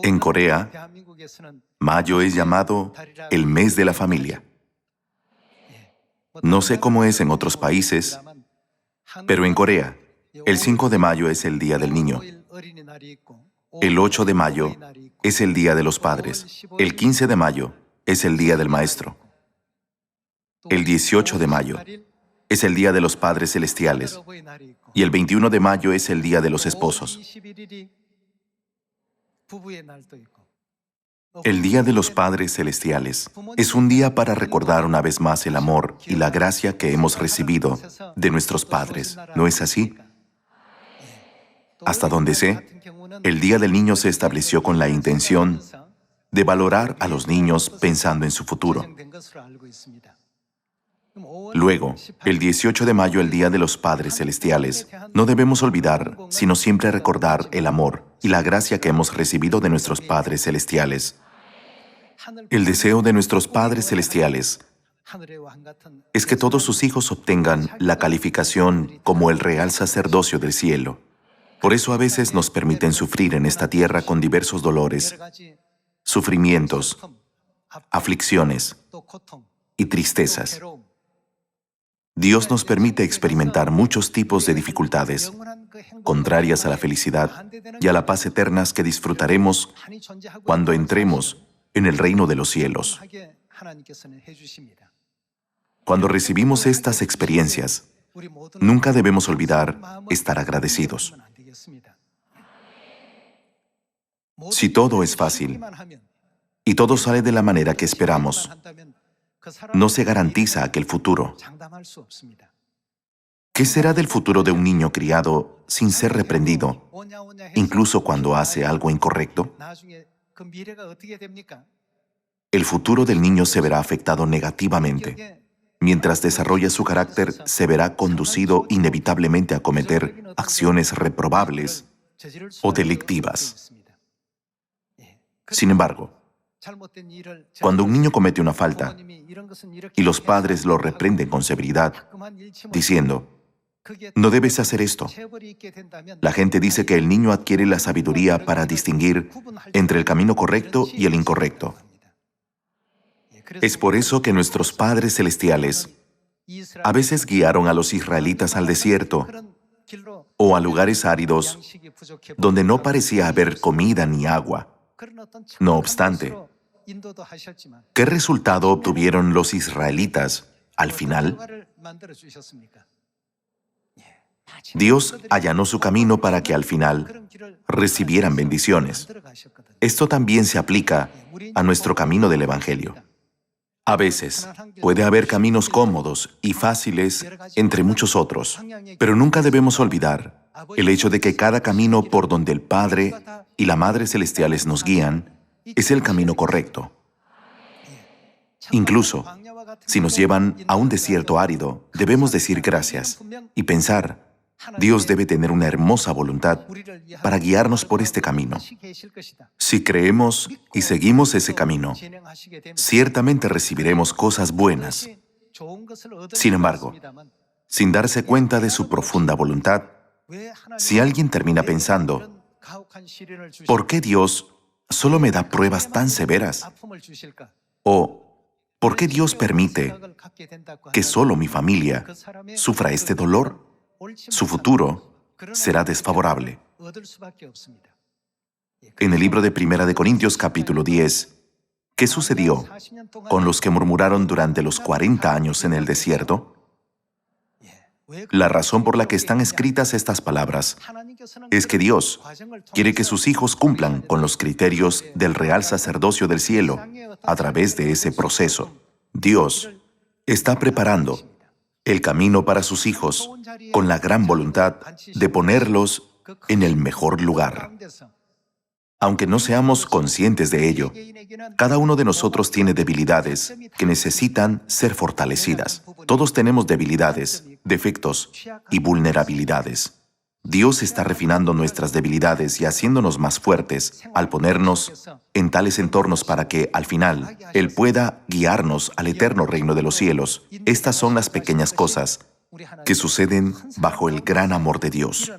En Corea, mayo es llamado el mes de la familia. No sé cómo es en otros países, pero en Corea, el 5 de mayo es el Día del Niño. El 8 de mayo es el Día de los Padres. El 15 de mayo es el Día del Maestro. El 18 de mayo es el Día de los Padres Celestiales. Y el 21 de mayo es el Día de los Esposos. El Día de los Padres Celestiales es un día para recordar una vez más el amor y la gracia que hemos recibido de nuestros padres. ¿No es así? Hasta donde sé, el Día del Niño se estableció con la intención de valorar a los niños pensando en su futuro. Luego, el 18 de mayo, el Día de los Padres Celestiales, no debemos olvidar, sino siempre recordar el amor y la gracia que hemos recibido de nuestros Padres Celestiales. El deseo de nuestros Padres Celestiales es que todos sus hijos obtengan la calificación como el real sacerdocio del cielo. Por eso a veces nos permiten sufrir en esta tierra con diversos dolores, sufrimientos, aflicciones y tristezas. Dios nos permite experimentar muchos tipos de dificultades, contrarias a la felicidad y a la paz eternas que disfrutaremos cuando entremos en el reino de los cielos. Cuando recibimos estas experiencias, nunca debemos olvidar estar agradecidos. Si todo es fácil y todo sale de la manera que esperamos, no se garantiza aquel futuro. ¿Qué será del futuro de un niño criado sin ser reprendido, incluso cuando hace algo incorrecto? El futuro del niño se verá afectado negativamente. Mientras desarrolla su carácter, se verá conducido inevitablemente a cometer acciones reprobables o delictivas. Sin embargo, cuando un niño comete una falta y los padres lo reprenden con severidad, diciendo, «No debes hacer esto», la gente dice que el niño adquiere la sabiduría para distinguir entre el camino correcto y el incorrecto. Es por eso que nuestros Padres Celestiales a veces guiaron a los israelitas al desierto o a lugares áridos donde no parecía haber comida ni agua. No obstante, ¿qué resultado obtuvieron los israelitas al final? Dios allanó su camino para que al final recibieran bendiciones. Esto también se aplica a nuestro camino del Evangelio. A veces puede haber caminos cómodos y fáciles entre muchos otros, pero nunca debemos olvidar el hecho de que cada camino por donde el Padre y la Madre Celestiales nos guían es el camino correcto. Incluso, si nos llevan a un desierto árido, debemos decir gracias y pensar, Dios debe tener una hermosa voluntad para guiarnos por este camino. Si creemos y seguimos ese camino, ciertamente recibiremos cosas buenas. Sin embargo, sin darse cuenta de su profunda voluntad, si alguien termina pensando, ¿por qué Dios solo me da pruebas tan severas? O, ¿por qué Dios permite que solo mi familia sufra este dolor? Su futuro será desfavorable. En el libro de 1 de Corintios capítulo 10, ¿qué sucedió con los que murmuraron durante los 40 años en el desierto? La razón por la que están escritas estas palabras es que Dios quiere que sus hijos cumplan con los criterios del real sacerdocio del cielo a través de ese proceso. Dios está preparando el camino para sus hijos con la gran voluntad de ponerlos en el mejor lugar. Aunque no seamos conscientes de ello, cada uno de nosotros tiene debilidades que necesitan ser fortalecidas. Todos tenemos debilidades, defectos y vulnerabilidades. Dios está refinando nuestras debilidades y haciéndonos más fuertes al ponernos en tales entornos para que, al final, Él pueda guiarnos al eterno reino de los cielos. Estas son las pequeñas cosas que suceden bajo el gran amor de Dios.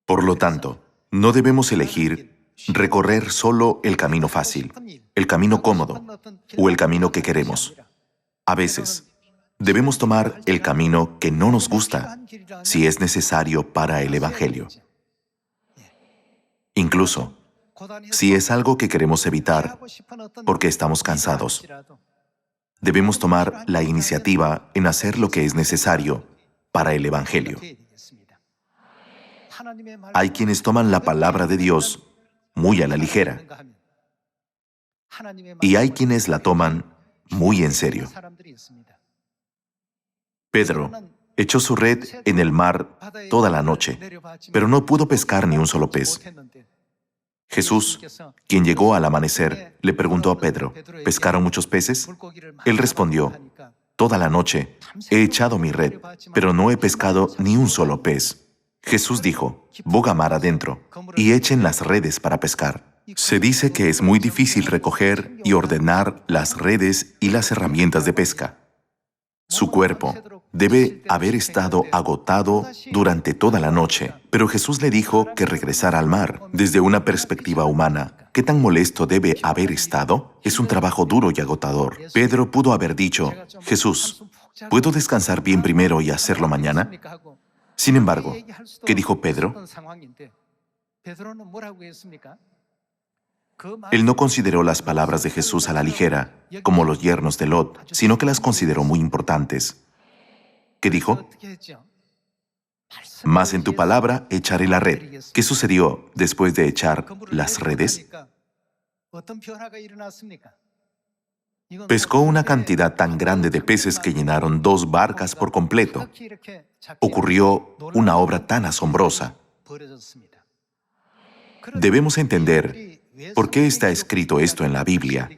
Por lo tanto, No debemos elegir recorrer solo el camino fácil, el camino cómodo o el camino que queremos. A veces, debemos tomar el camino que no nos gusta si es necesario para el Evangelio. Incluso, si es algo que queremos evitar porque estamos cansados, debemos tomar la iniciativa en hacer lo que es necesario para el Evangelio. Hay quienes toman la palabra de Dios muy a la ligera y hay quienes la toman muy en serio. Pedro echó su red en el mar toda la noche, pero no pudo pescar ni un solo pez. Jesús, quien llegó al amanecer, le preguntó a Pedro, ¿pescaron muchos peces? Él respondió, toda la noche he echado mi red, pero no he pescado ni un solo pez. Jesús dijo, boga mar adentro y echen las redes para pescar. Se dice que es muy difícil recoger y ordenar las redes y las herramientas de pesca. Su cuerpo debe haber estado agotado durante toda la noche, pero Jesús le dijo que regresara al mar. Desde una perspectiva humana, ¿qué tan molesto debe haber estado? Es un trabajo duro y agotador. Pedro pudo haber dicho, Jesús, ¿puedo descansar bien primero y hacerlo mañana? Sin embargo, ¿qué dijo Pedro? Él no consideró las palabras de Jesús a la ligera, como los yernos de Lot, sino que las consideró muy importantes. ¿Qué dijo? Mas en tu palabra echaré la red. ¿Qué sucedió después de echar las redes? Pescó una cantidad tan grande de peces que llenaron 2 barcas por completo. Ocurrió una obra tan asombrosa. Debemos entender por qué está escrito esto en la Biblia.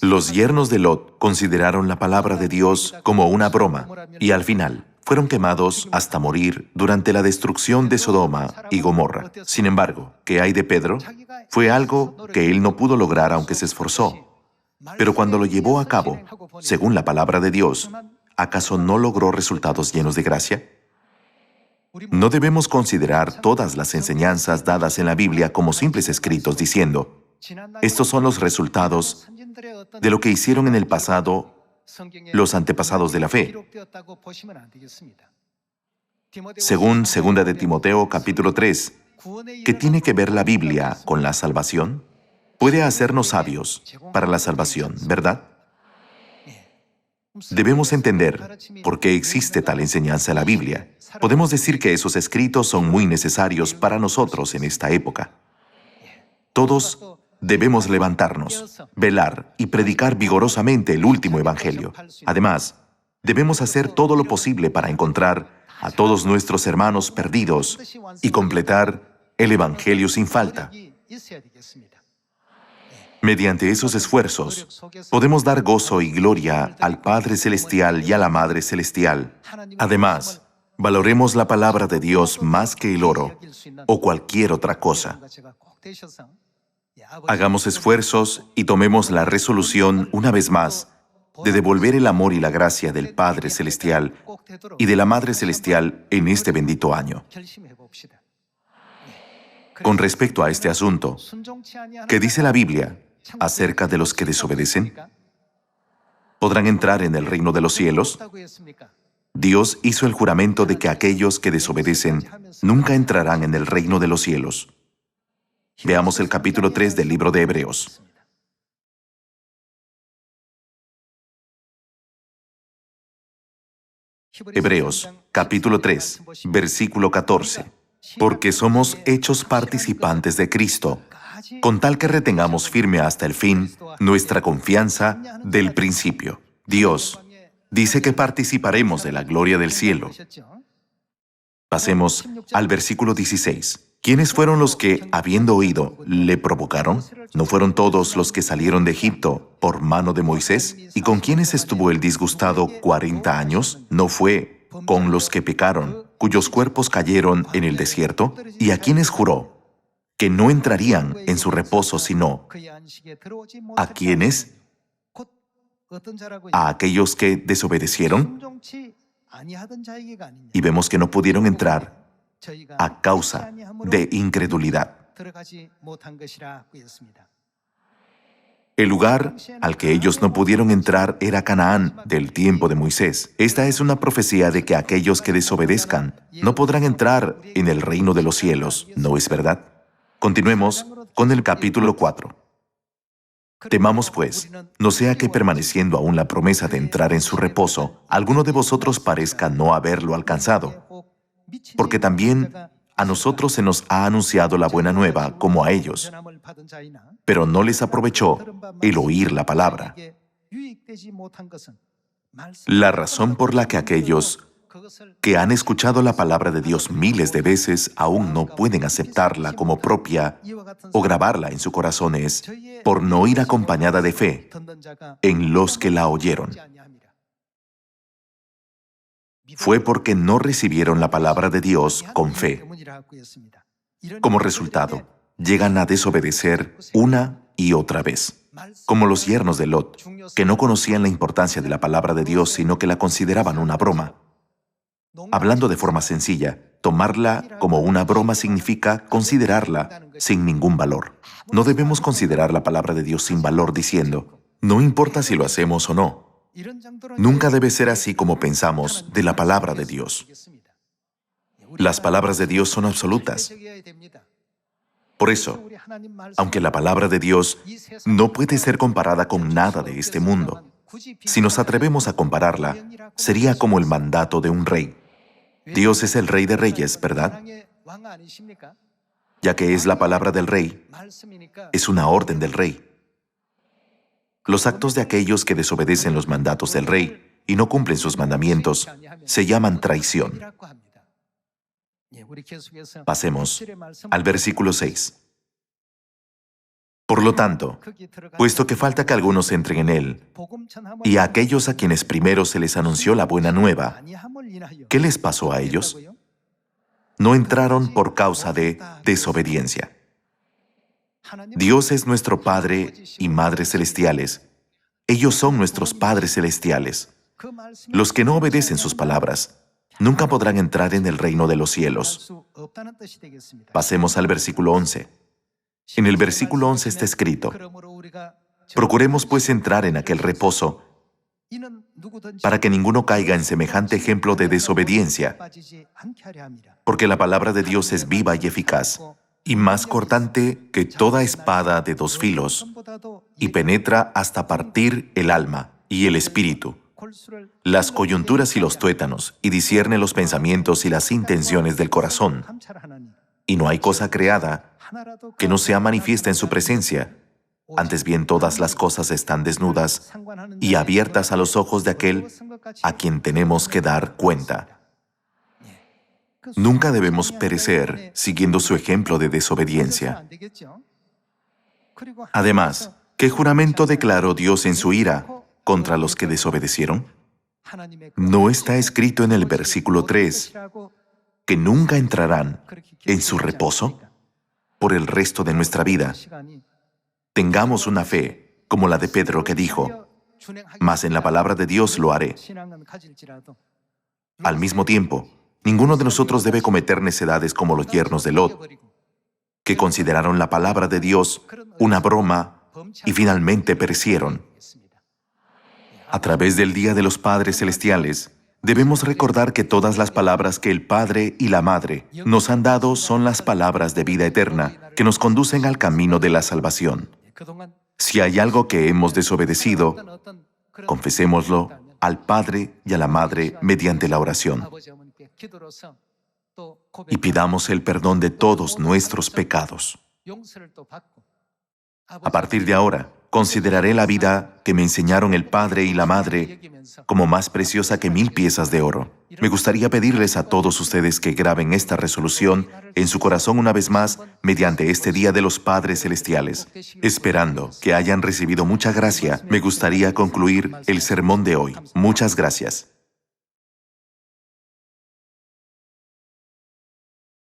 Los yernos de Lot consideraron la palabra de Dios como una broma y al final fueron quemados hasta morir durante la destrucción de Sodoma y Gomorra. Sin embargo, ¿qué hay de Pedro? Fue algo que él no pudo lograr aunque se esforzó. Pero cuando lo llevó a cabo, según la palabra de Dios, ¿acaso no logró resultados llenos de gracia? No debemos considerar todas las enseñanzas dadas en la Biblia como simples escritos diciendo, estos son los resultados de lo que hicieron en el pasado los antepasados de la fe. Según 2 de Timoteo capítulo 3, ¿qué tiene que ver la Biblia con la salvación? Puede hacernos sabios para la salvación, ¿verdad? Debemos entender por qué existe tal enseñanza en la Biblia. Podemos decir que esos escritos son muy necesarios para nosotros en esta época. Todos debemos levantarnos, velar y predicar vigorosamente el último evangelio. Además, debemos hacer todo lo posible para encontrar a todos nuestros hermanos perdidos y completar el evangelio sin falta. Mediante esos esfuerzos, podemos dar gozo y gloria al Padre Celestial y a la Madre Celestial. Además, valoremos la palabra de Dios más que el oro o cualquier otra cosa. Hagamos esfuerzos y tomemos la resolución, una vez más, de devolver el amor y la gracia del Padre Celestial y de la Madre Celestial en este bendito año. Con respecto a este asunto, ¿qué dice la Biblia acerca de los que desobedecen? ¿Podrán entrar en el reino de los cielos? Dios hizo el juramento de que aquellos que desobedecen nunca entrarán en el reino de los cielos. Veamos el capítulo 3 del libro de Hebreos. Hebreos, capítulo 3, versículo 14. Porque somos hechos participantes de Cristo, con tal que retengamos firme hasta el fin nuestra confianza del principio. Dios dice que participaremos de la gloria del cielo. Pasemos al versículo 16. ¿Quiénes fueron los que, habiendo oído, le provocaron? ¿No fueron todos los que salieron de Egipto por mano de Moisés? ¿Y con quiénes estuvo el disgustado 40 años? ¿No fue con los que pecaron, cuyos cuerpos cayeron en el desierto? ¿Y a quiénes juró que no entrarían en su reposo sino a quiénes? ¿A aquellos que desobedecieron? Y vemos que no pudieron entrar a causa de incredulidad. El lugar al que ellos no pudieron entrar era Canaán del tiempo de Moisés. Esta es una profecía de que aquellos que desobedezcan no podrán entrar en el reino de los cielos, ¿no es verdad? Continuemos con el capítulo 4. Temamos pues, no sea que permaneciendo aún la promesa de entrar en su reposo, alguno de vosotros parezca no haberlo alcanzado, porque también a nosotros se nos ha anunciado la buena nueva como a ellos, pero no les aprovechó el oír la palabra. La razón por la que aquellos que han escuchado la palabra de Dios miles de veces aún no pueden aceptarla como propia o grabarla en su corazón es por no ir acompañada de fe en los que la oyeron. Fue porque no recibieron la palabra de Dios con fe. Como resultado, llegan a desobedecer una y otra vez, como los yernos de Lot, que no conocían la importancia de la palabra de Dios, sino que la consideraban una broma. Hablando de forma sencilla, tomarla como una broma significa considerarla sin ningún valor. No debemos considerar la palabra de Dios sin valor diciendo, no importa si lo hacemos o no. Nunca debe ser así como pensamos de la palabra de Dios. Las palabras de Dios son absolutas. Por eso, aunque la palabra de Dios no puede ser comparada con nada de este mundo, si nos atrevemos a compararla, sería como el mandato de un rey. Dios es el Rey de Reyes, ¿verdad? Ya que es la palabra del Rey, es una orden del Rey. Los actos de aquellos que desobedecen los mandatos del Rey y no cumplen sus mandamientos se llaman traición. Pasemos al versículo 6. Por lo tanto, puesto que falta que algunos entren en él, y a aquellos a quienes primero se les anunció la buena nueva, ¿qué les pasó a ellos? No entraron por causa de desobediencia. Dios es nuestro Padre y Madre celestiales. Ellos son nuestros Padres celestiales. Los que no obedecen sus palabras nunca podrán entrar en el reino de los cielos. Pasemos al versículo 11. En el versículo 11 está escrito, procuremos pues entrar en aquel reposo para que ninguno caiga en semejante ejemplo de desobediencia, porque la palabra de Dios es viva y eficaz, y más cortante que toda espada de dos filos, y penetra hasta partir el alma y el espíritu, las coyunturas y los tuétanos, y discierne los pensamientos y las intenciones del corazón. Y no hay cosa creada que no sea manifiesta en su presencia. Antes bien, todas las cosas están desnudas y abiertas a los ojos de aquel a quien tenemos que dar cuenta. Nunca debemos perecer siguiendo su ejemplo de desobediencia. Además, ¿qué juramento declaró Dios en su ira contra los que desobedecieron? ¿No está escrito en el versículo 3 que nunca entrarán en su reposo por el resto de nuestra vida? Tengamos una fe como la de Pedro que dijo, mas en la palabra de Dios lo haré. Al mismo tiempo, ninguno de nosotros debe cometer necedades como los yernos de Lot, que consideraron la palabra de Dios una broma y finalmente perecieron. A través del Día de los Padres Celestiales, debemos recordar que todas las palabras que el Padre y la Madre nos han dado son las palabras de vida eterna que nos conducen al camino de la salvación. Si hay algo que hemos desobedecido, confesémoslo al Padre y a la Madre mediante la oración y pidamos el perdón de todos nuestros pecados. A partir de ahora, consideraré la vida que me enseñaron el Padre y la Madre como más preciosa que 1000 piezas de oro. Me gustaría pedirles a todos ustedes que graben esta resolución en su corazón una vez más mediante este Día de los Padres Celestiales. Esperando que hayan recibido mucha gracia, me gustaría concluir el sermón de hoy. Muchas gracias.